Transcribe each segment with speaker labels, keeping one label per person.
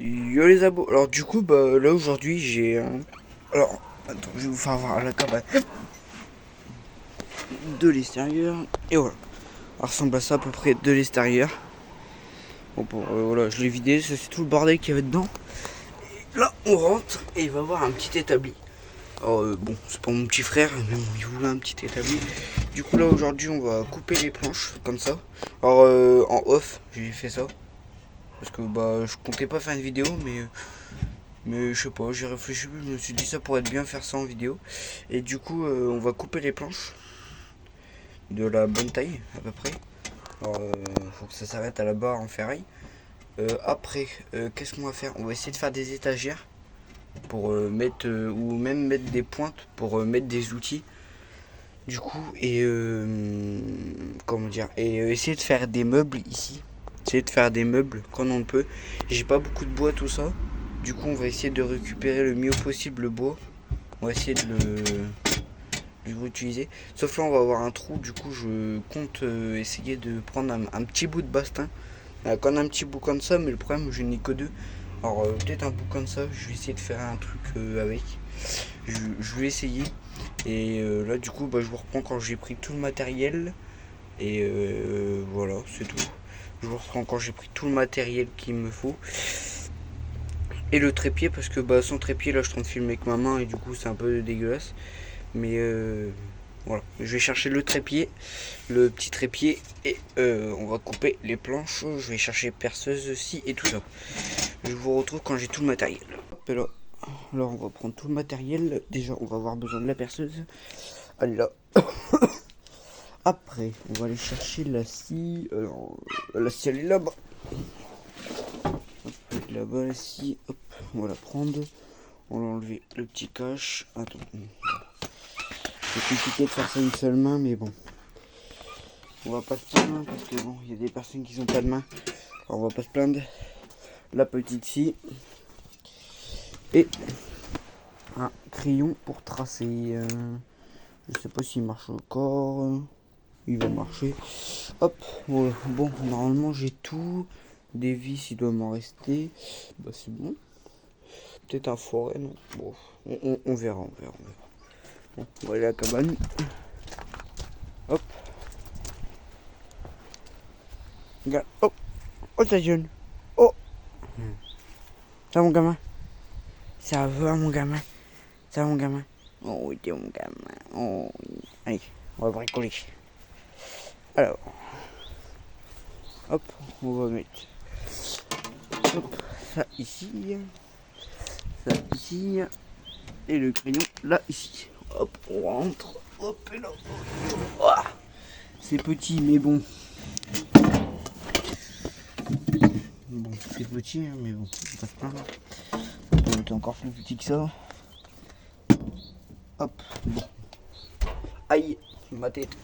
Speaker 1: Yo les abos. Alors du coup, bah là aujourd'hui j'ai alors, attends, je vais vous faire voir la cabane de l'extérieur. Et voilà. Ça ressemble à ça à peu près de l'extérieur. Bon, voilà, je l'ai vidé, ça c'est tout le bordel qu'il y avait dedans. Là, on rentre et il va y avoir un petit établi. Alors bon, c'est pas mon petit frère, mais bon, il voulait un petit établi. Du coup là aujourd'hui on va couper les planches comme ça. Alors en off, j'ai fait ça. Parce que bah je comptais pas faire une vidéo mais je sais pas, j'ai réfléchi, je me suis dit ça pourrait être bien faire ça en vidéo. Et du coup, on va couper les planches de la bonne taille à peu près. Alors, faut que ça s'arrête à la barre en ferraille. Après, qu'est-ce qu'on va faire? On va essayer de faire des étagères pour mettre, ou même mettre des pointes pour mettre des outils. Du coup, et comment dire, et essayer de faire des meubles ici. Essayer de faire des meubles quand on peut. J'ai pas beaucoup de bois, tout ça. Du coup, on va essayer de récupérer le mieux possible le bois. On va essayer de le réutiliser. Sauf là, on va avoir un trou. Du coup, je compte essayer de prendre un petit bout de bastin. Quand un petit bout comme ça, mais le problème, je n'ai que deux. Alors, peut-être un bout comme ça. Je vais essayer de faire un truc avec. Je vais essayer. Et là, du coup, bah, je vous reprends quand j'ai pris tout le matériel. Et voilà, c'est tout. Je vous reprends quand j'ai pris tout le matériel qu'il me faut. Et le trépied, parce que bah, sans trépied, là, je suis en train de filmer avec ma main et du coup, c'est un peu dégueulasse. Mais voilà, je vais chercher le trépied, le petit trépied, et on va couper les planches. Je vais chercher perceuse aussi et tout ça. Je vous retrouve quand j'ai tout le matériel. Hop, là. Alors on va prendre tout le matériel. Déjà, on va avoir besoin de la perceuse. Allez là. Après, on va aller chercher la scie. Alors, la scie, elle est là-bas. Là-bas, la scie. Hop, on va la prendre. On va enlever le petit cache. Attends. C'est compliqué de faire ça une seule main, mais bon. On va pas se plaindre parce que bon, il y a des personnes qui n'ont pas de main. Alors on va pas se plaindre. La petite scie. Et un crayon pour tracer. Je sais pas s'il marche encore. Il va marcher. Hop, voilà. Bon, normalement j'ai tout. Des vis, il doit m'en rester. Bah c'est bon. Peut-être un forêt, non. Bon, on verra, on verra, on verra. Bon, on va aller à la cabane. Hop. Regarde. Oh, oh ta jeune. Oh. Ça mon gamin. Ça va mon gamin. Ça va mon gamin. Oh oui, t'es mon gamin. Oh oui. Allez, on va bricoler. Alors. Hop, on va mettre. Hop, ça ici. Ça ici. Et le crayon là ici. Hop, on rentre. Hop, et là. Oh, c'est petit, mais bon. Bon, c'est petit, hein, mais bon, c'est pas se plaindre. On peut mettre encore plus petit que ça. Hop, bon. Aïe, ma tête.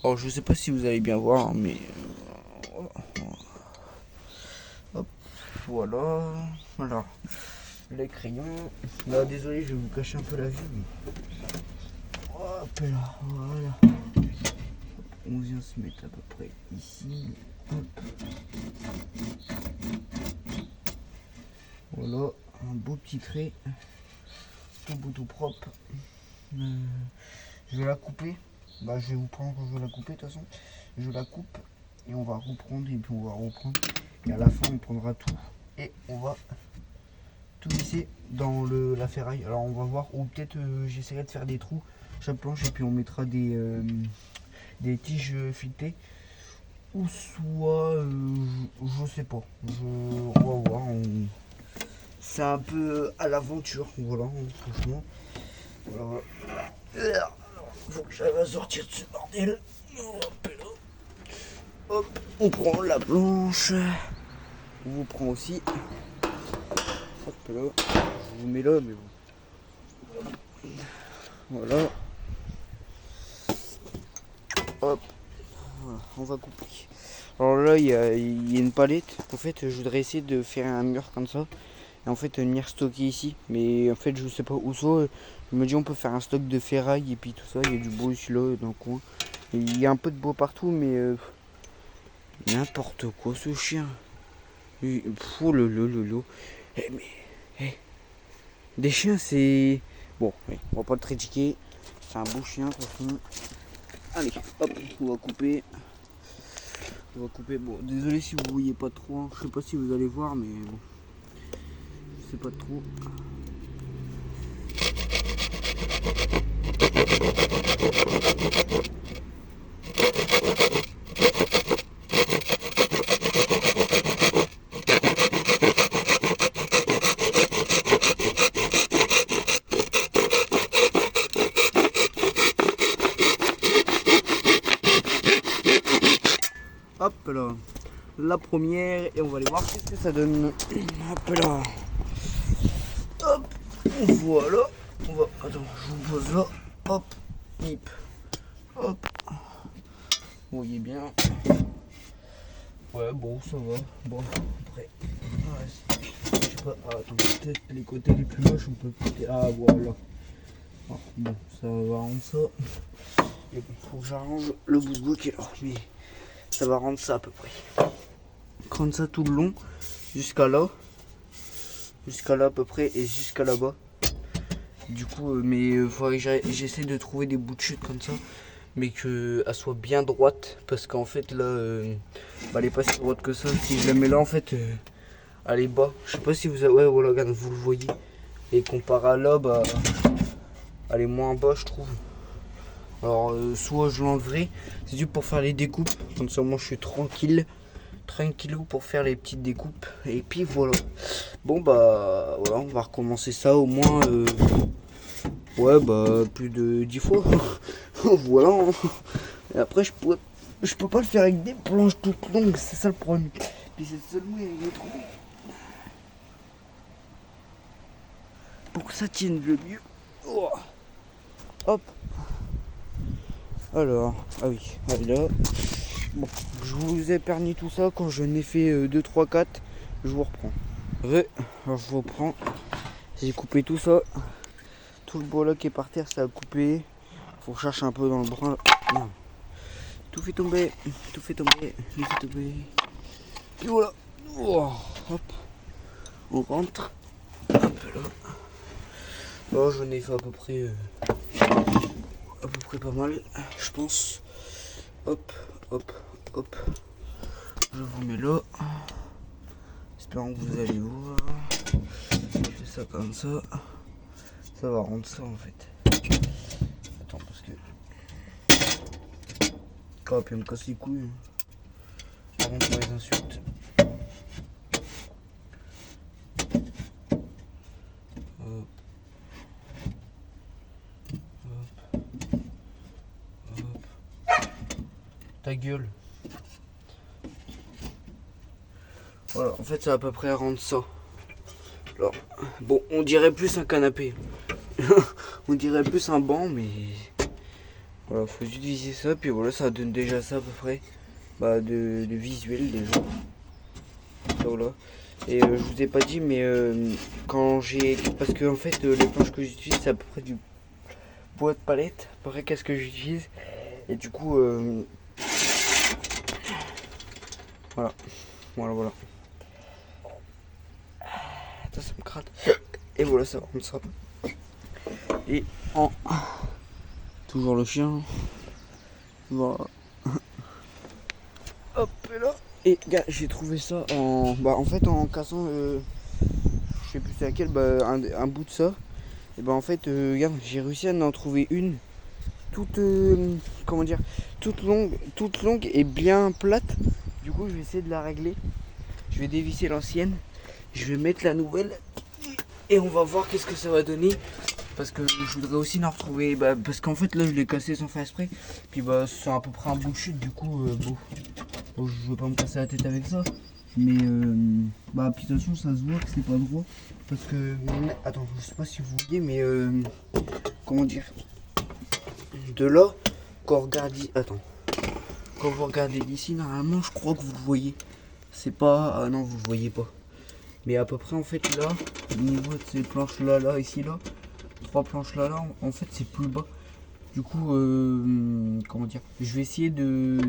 Speaker 1: Alors, je sais pas si vous allez bien voir, mais. Hop, voilà. Voilà. Les crayons. Là, désolé, je vais vous cacher un peu la vue. Mais... hop là, voilà. On vient se mettre à peu près ici. Hop. Voilà, un beau petit trait. Tout beau, tout propre. Je vais la couper. Bah, je vais vous prendre quand je vais la couper, de toute façon. Je la coupe et on va reprendre et puis on va reprendre. Et à la fin, on prendra tout et on va tout visser dans la ferraille. Alors, on va voir, ou peut-être j'essaierai de faire des trous chaque planche et puis on mettra des tiges filetées. Ou soit, je sais pas. On va voir. C'est un peu à l'aventure, voilà, franchement. Voilà. Faut que j'arrive à sortir de ce bordel. Hop, là. Hop, on prend la planche. On vous prend aussi. Hop là. Je vous mets là, mais bon. Voilà. Hop. Voilà, on va couper. Alors là, il y a une palette. En fait, je voudrais essayer de faire un mur comme ça. Et en fait, venir stocker ici. Mais en fait, je sais pas où ça. Je me dis, on peut faire un stock de ferraille et puis tout ça. Il y a du bois ici là, dans le coin. Et il y a un peu de bois partout, mais n'importe quoi ce chien. Oh le. Eh, mais, eh, des chiens, c'est... Bon, oui, on va pas le critiquer. C'est un beau chien, de toute façon. Allez, hop, on va couper. On va couper. Bon, désolé si vous voyez pas trop. Hein. Je sais pas si vous allez voir, mais bon. Je sais pas trop. Hop là, la première, et on va aller voir ce que ça donne. Hop là. Hop, voilà. On va. Attends, je vous pose là. Hop, hip. Hop. Vous voyez bien. Ouais, bon, ça va. Bon, après. Ouais, je sais pas. Ah, attends, peut-être les côtés les plus moches, on peut couper. Ah, voilà. Ah, bon, ça va rendre ça. Il faut que j'arrange le bout qui est là. Mais ça va rendre ça à peu près. Prendre ça tout le long, jusqu'à là à peu près, et jusqu'à là-bas. Du coup, mais faudrait que j'essaie de trouver des bouts de chute comme ça, mais qu'elle soit bien droite, parce qu'en fait là, elle est pas si droite que ça. Si je la mets là, en fait, elle est bas. Je sais pas si vous avez... Ouais, voilà, regarde, vous le voyez. Et comparé à là, bah, elle est moins bas, je trouve. Alors, soit je l'enleverai, c'est juste pour faire les découpes, comme ça moi je suis tranquille pour faire les petites découpes, et puis voilà. Bon bah voilà, on va recommencer ça au moins ouais, bah plus de 10 fois. Voilà, hein. Et après je peux pas le faire avec des planches toutes longues, c'est ça le problème. Puis c'est seulement avec les trous pour que ça tienne le mieux. Oh. Hop. Alors, ah oui, là. Bon, je vous ai permis tout ça. Quand j'en ai fait 2, 3, 4, je vous reprends. Ouais, alors je vous reprends. J'ai coupé tout ça. Tout le bois là qui est par terre, ça a coupé. Faut que je cherche un peu dans le brin. Non. Tout fait tomber. Tout fait tomber. Tout fait tomber. Et voilà. Oh, hop. On rentre. Hop là. Oh, j'en ai fait à peu près pas mal, je pense. Hop, hop, hop. Je vous mets là. Espérons que vous allez voir. Je fais ça comme ça. Ça va rendre ça en fait. Attends, parce que... Oh, puis elle me casse les couilles. Pardon pour les insultes. Hop. Hop. Hop. Ta gueule. Voilà, en fait, ça va à peu près rendre ça. Alors, bon, on dirait plus un canapé. On dirait plus un banc, mais voilà, faut juste viser ça, puis voilà, ça donne déjà ça à peu près, bah, de visuel déjà. Voilà. Et je vous ai pas dit, mais quand j'ai, parce que en fait, les planches que j'utilise, c'est à peu près du bois de palette, à peu près qu'est-ce que j'utilise, et du coup, voilà, voilà. Attends, ça me gratte. Et voilà, ça va, on sera. Et en toujours le chien. Voilà. Hop là. Et gars, j'ai trouvé ça en. Bah en fait en cassant je sais plus c'est laquelle, bah, un bout de ça. Et bah en fait regarde, j'ai réussi à en trouver une toute comment dire, toute longue et bien plate. Du coup je vais essayer de la régler. Je vais dévisser l'ancienne. Je vais mettre la nouvelle. Et on va voir qu'est-ce que ça va donner. Parce que je voudrais aussi en retrouver, bah, parce qu'en fait là je l'ai cassé sans faire exprès. Puis bah c'est à peu près un bout de chute, du coup bon, je vais pas me casser la tête avec ça. Mais bah puis de toute façon ça se voit que c'est pas droit. Parce que, attends, je sais pas si vous voyez, mais comment dire, de là, quand vous regardez d'ici, normalement je crois que vous le voyez. C'est pas, ah non vous le voyez pas. Mais à peu près en fait là, au niveau de ces planches là, ici là, 3 planches là, en fait c'est plus bas. Du coup, comment dire, je vais essayer de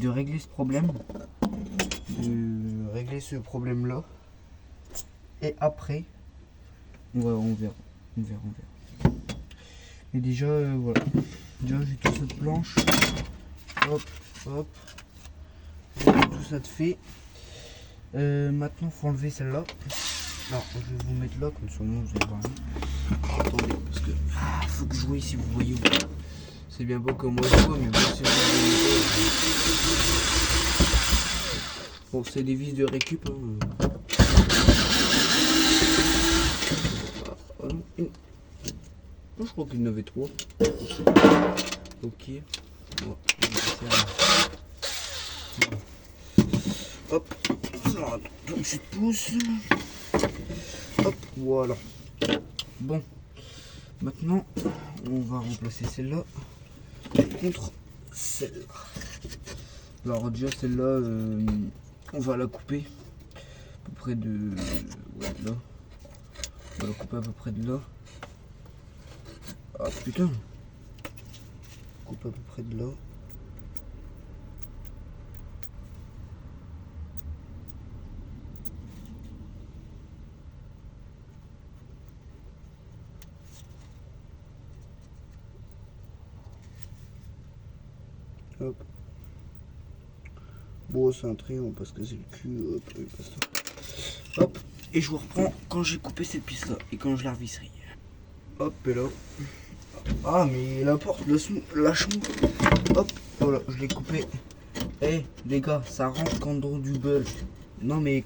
Speaker 1: régler ce problème. De régler ce problème là. Et après, on verra. Mais déjà, voilà. Déjà, j'ai toute cette planche. Hop, hop. Tout ça de fait. Maintenant, faut enlever celle-là. Alors, je vais vous mettre là, comme ça, vous allez voir. Attendez, parce que faut que je vois si vous voyez où. C'est bien beau comme moi je vois, mais bon, c'est bon, c'est des vis de récup. Hein. Ah, non, je crois qu'il y en avait 3. Ok. Bon, hop. Alors, donc je pousse. Hop, voilà. Bon. Maintenant, on va remplacer celle-là contre celle-là. Alors déjà celle-là, on va la couper à peu près de là. On va la couper à peu près de là. Ah putain. Coupe à peu près de là. Hop. Bon, c'est un triangle parce que c'est le cul. Hop, et basta. Hop. Et je vous reprends quand j'ai coupé cette piste là et quand je la revisserai. Hop, et là. Ah, mais la porte, lâche-moi. Hop, voilà, je l'ai coupé. Eh, les gars, ça rentre comme dans du beurre. Non, mais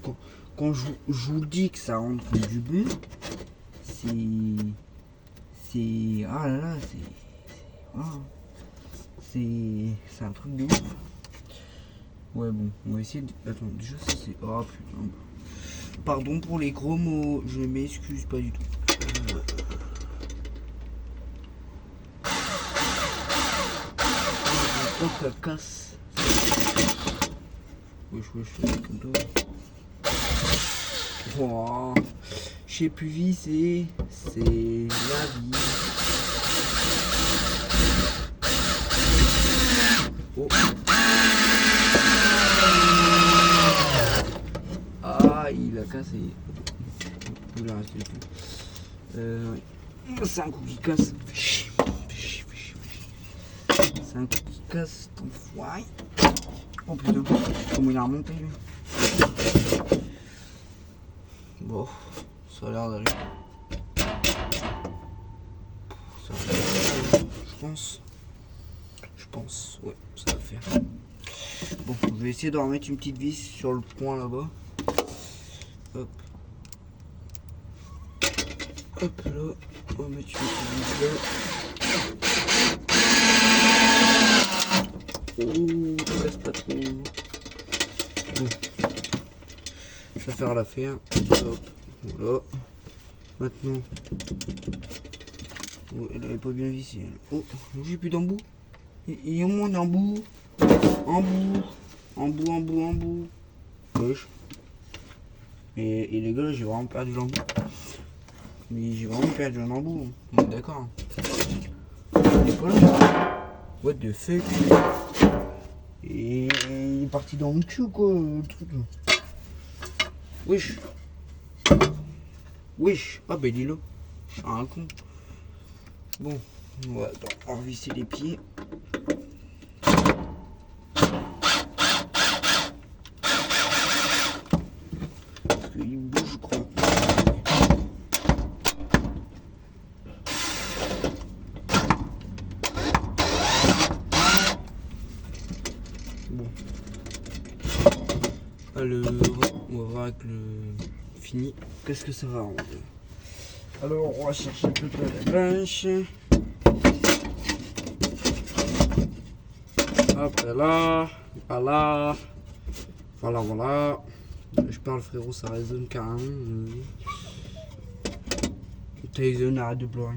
Speaker 1: quand je vous dis que ça rentre comme du beurre, c'est. Ah là là, c'est un truc de ouf. Ouais, bon, on va essayer de. Attends, déjà, ça c'est. Oh putain. Pardon pour les gros mots, je m'excuse pas du tout. Ça casse. Wesh, comme ça. Oh, je sais plus visser, c'est la vie. Oh. Ah, il a cassé. Il a resté tout. C'est un coup qui casse. C'est un coup qui casse, ton foie. Oh putain, comment il a remonté lui. Bon, ça a l'air d'aller. Ça a l'air d'aller, je pense, ouais, ça va faire. Bon, je vais essayer de remettre une petite vis sur le point là-bas. Hop. Hop là, on va mettre une petite vis là. Oh, reste pas trop. Bon. Je vais faire l'affaire. Hop, voilà. Maintenant. Oh, elle avait pas bien vissé. Oh, j'ai plus d'embout. Il y a moins d'embout. Embout. Wesh. Et les gars, j'ai vraiment perdu l'embout. Mais j'ai vraiment perdu un embout. On est d'accord. Il est pas là. What the fuck. Et il est parti dans mon cul quoi, le truc là. Wesh. Ah bah il est là. Ah, un con. Bon, on va revisser les pieds. Parce qu'il bouge, je crois. Bon. Alors, on va voir avec le fini. Qu'est-ce que ça va rendre? Alors, on va chercher plutôt la blanche. Hop là, voilà. Je parle frérot, ça résonne carrément. Tyson, arrête de pleurer.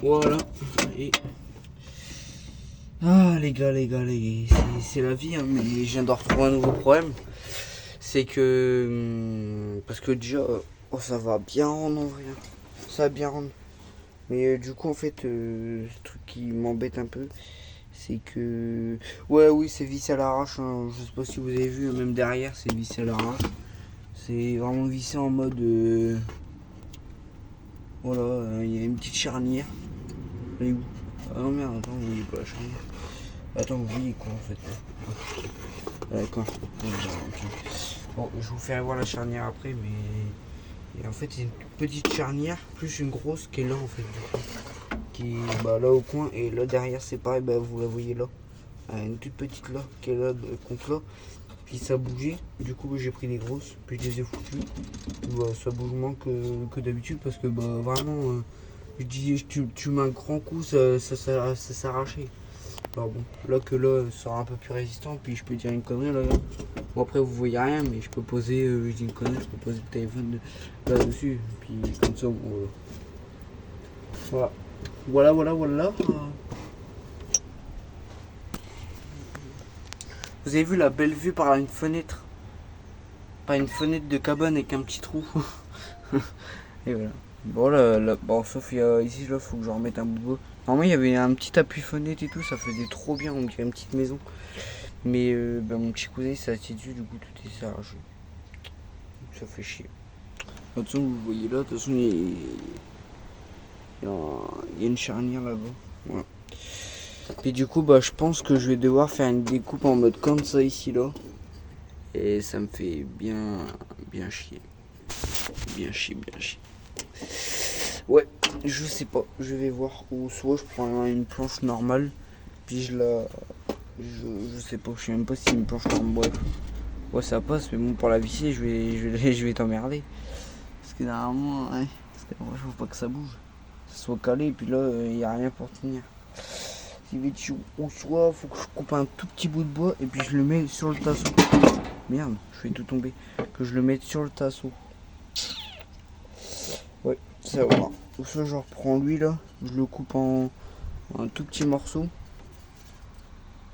Speaker 1: Voilà. Et... ah les gars, c'est la vie, hein, mais je viens de retrouver un nouveau problème. C'est que... parce que déjà, oh, ça va bien rendre en vrai. Ça va bien rendre. Mais du coup, en fait, ce truc qui m'embête un peu, c'est c'est que... Ouais, oui, c'est vissé à l'arrache, hein. Je sais pas si vous avez vu, même derrière, c'est vissé à l'arrache. C'est vraiment vissé en mode... Voilà, il y a une petite charnière. Elle est où? Ah non, merde, attends, vous voyez pas la charnière. Attends, vous voyez quoi, en fait? D'accord. Bon, je vous ferai voir la charnière après, mais... Et en fait, c'est une petite charnière, plus une grosse qui est là, en fait, du coup. Qui est là au coin, et là derrière, c'est pareil, vous la voyez là. Une toute petite là, qui est là, contre là. Puis ça bougeait, du coup j'ai pris les grosses, puis je les ai foutues. Ça bouge moins que d'habitude, parce que vraiment, je dis, tu mets un grand coup, ça s'arrachait. Alors bon, là ça sera un peu plus résistant, puis je peux dire une connerie là. Bon, après vous voyez rien, mais je peux poser, je dis une connerie, je peux poser le téléphone là-dessus, puis comme ça, bon, voilà. Voilà. Vous avez vu la belle vue par une fenêtre? Par une fenêtre de cabane avec un petit trou. Et voilà. Bon, sauf ici, là, faut que je remette un bout de bois. Normalement, il y avait un petit appui fenêtre et tout, ça faisait trop bien, on dirait une petite maison. Mais mon petit cousin, il s'est assis dessus, du coup, tout est arraché. Ça fait chier. De toute façon, vous voyez là, de toute façon, il y a une charnière là-bas. Voilà. Et du coup, je pense que je vais devoir faire une découpe en mode comme ça ici, là. Et ça me fait bien chier. Bien chier. Ouais, je sais pas, je vais voir. Ou soit je prends une planche normale, puis je sais pas, je sais même pas si une planche normale. Bref. Ouais, ça passe, mais bon, pour la visser, je vais t'emmerder. Parce que normalement, ouais, je veux pas que ça bouge. Ça soit calé, et puis là, il n'y a rien pour tenir. Ou soit faut que je coupe un tout petit bout de bois et puis je le mets sur le tasseau. Merde, je fais tout tomber. Que je le mette sur le tasseau. Ouais, ça va. Ou soit je reprends lui là, je le coupe en un tout petit morceau.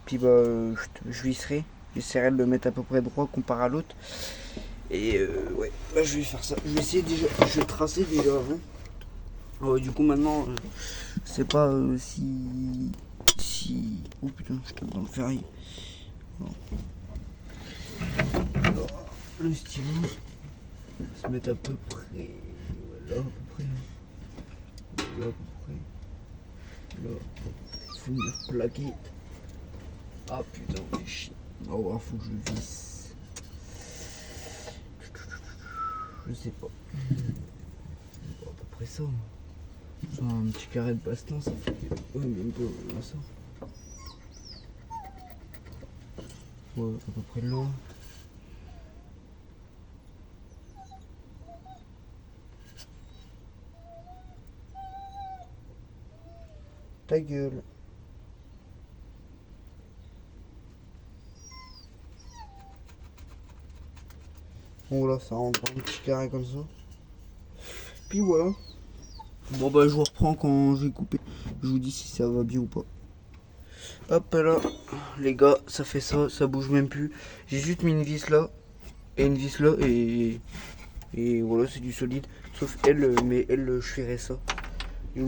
Speaker 1: Puis je visserai. J'essaierai de le mettre à peu près droit comparé à l'autre. Et ouais, je vais faire ça. Je vais essayer déjà, je vais tracer déjà avant. Du coup maintenant, je sais pas si... Oh putain, je tape dans le ferraille. Alors, le stylo, on va se mettre à peu près. Là, à peu près. Là, à peu près. Là, faut venir plaquer. Ah putain, on fait chier. Oh, faut que je visse. Je sais pas. Bon, à peu près ça. Un petit carré de baston, ça fait. Ouais, même pas, ça. Ouais, à peu près là. Ta gueule. Bon là, ça rentre un petit carré comme ça. Puis voilà. Bon je vous reprends quand j'ai coupé. Je vous dis si ça va bien ou pas. Hop là, les gars, ça fait ça bouge même plus. J'ai juste mis une vis là et une vis là et voilà, c'est du solide. Sauf elle, mais elle, je ferai ça. Et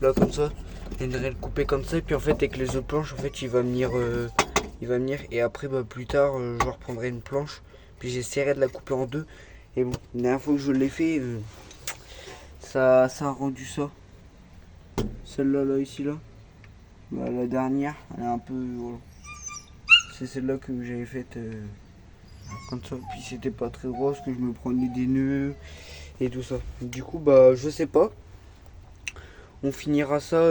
Speaker 1: là comme ça, je viendrai le couper comme ça et puis en fait avec les autres planches, en fait il va venir et après plus tard je reprendrai une planche puis j'essaierai de la couper en deux. Et bon, la dernière fois que je l'ai fait, ça a rendu ça. Celle-là, là, ici, là. La dernière, elle est un peu... Voilà. C'est celle-là que j'avais faite comme ça. Puis c'était pas très gros parce que je me prenais des nœuds et tout ça. Du coup, je sais pas. On finira ça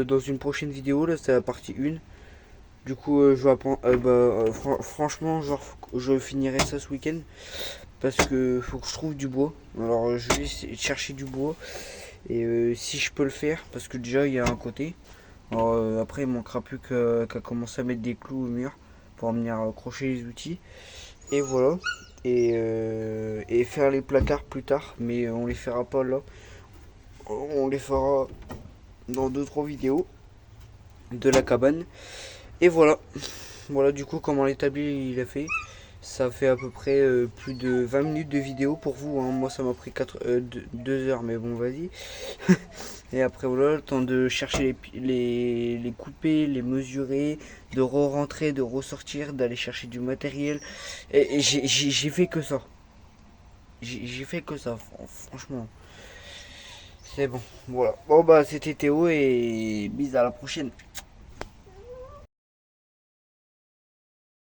Speaker 1: dans une prochaine vidéo. Là, c'est la partie 1. Du coup, je vais apprendre... franchement, je finirai ça ce week-end. Parce que faut que je trouve du bois. Alors, je vais essayer de chercher du bois. Et si je peux le faire, parce que déjà il y a un côté. Alors, après il manquera plus qu'à commencer à mettre des clous au mur pour venir accrocher les outils. Et voilà. Et faire les placards plus tard, mais on les fera pas là. On les fera dans 2-3 vidéos de la cabane. Et voilà. Voilà du coup comment l'établi il a fait. Ça fait à peu près plus de 20 minutes de vidéo pour vous, hein. Moi ça m'a pris 2 heures, mais bon vas-y. Et après voilà, le temps de chercher les couper, les mesurer, de re-rentrer, de ressortir, d'aller chercher du matériel. Et j'ai fait que ça. J'ai fait que ça, franchement. C'est bon, voilà. Bon bah c'était Théo et bis à la prochaine.